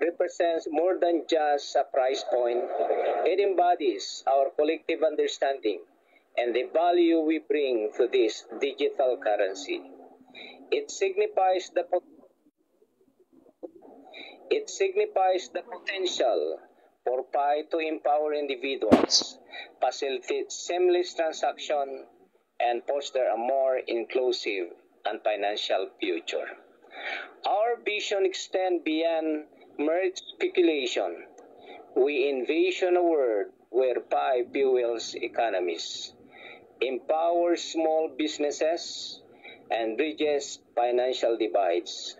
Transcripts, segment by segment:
represents more than just a price point. It embodies our collective understanding and the value we bring to this digital currency. It signifies the potential for Pi to empower individuals, facilitate seamless transaction, and foster a more inclusive and financial future. Our vision extends beyond mere speculation. We envision a world where Pi fuels economies, empowers small businesses, and bridges financial divides.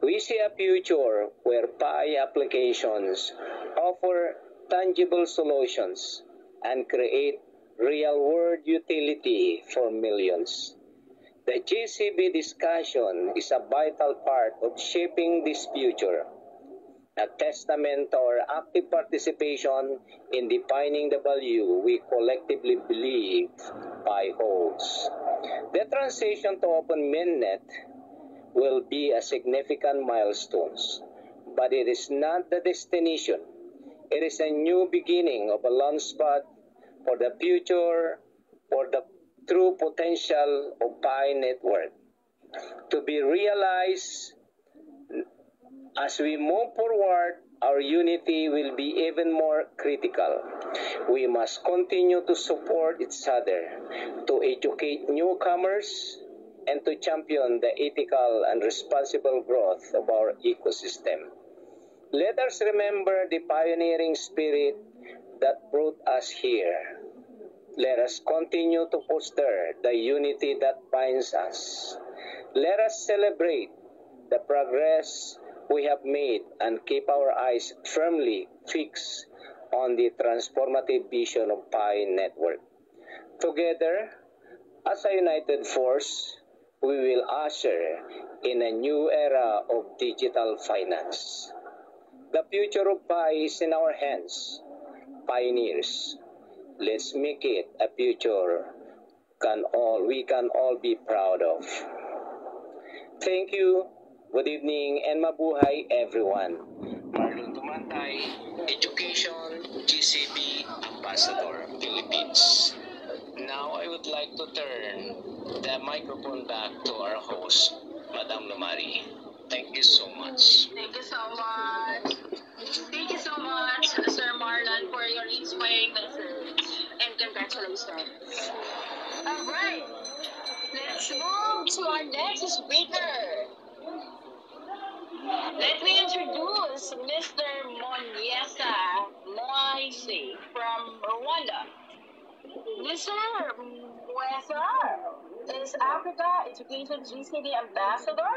We see a future where Pi applications offer tangible solutions and create real-world utility for millions. The GCB discussion is a vital part of shaping this future, a testament to our active participation in defining the value we collectively believe Pi holds. The transition to Open Mainnet will be a significant milestone, but it is not the destination. It is a new beginning of a launchpad for the future, for the true potential of Pi Network to be realized. As we move forward, our unity will be even more critical. We must continue to support each other, to educate newcomers, and to champion the ethical and responsible growth of our ecosystem. Let us remember the pioneering spirit that brought us here. Let us continue to foster the unity that binds us. Let us celebrate the progress we have made and keep our eyes firmly fixed on the transformative vision of Pi Network. Together, as a united force, we will usher in a new era of digital finance. The future of Pi is in our hands, pioneers. Let's make it a future we can all be proud of. Thank you. Good evening and mabuhay everyone. Marlon Tumantay, Education GCB Ambassador, Philippines. Now I would like to turn the microphone back to our host, Madam Lumari. Thank you so much. Thank you so much. Thank you so much, Sir Marlon, for your inspiring message. And congratulations. Alright, let's move to our next speaker. Let me introduce Mr. Monyesa Moise from Rwanda. Mr. Moise is Africa Education GCD Ambassador,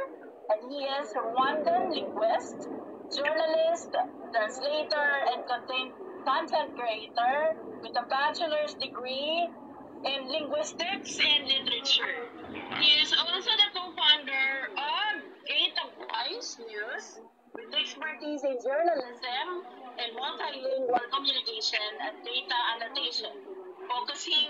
and he is a Rwandan linguist, journalist, translator, and content creator with a bachelor's degree in linguistics and literature. He is also the co-founder of Data Voice News with expertise in journalism and multilingual communication and data annotation, focusing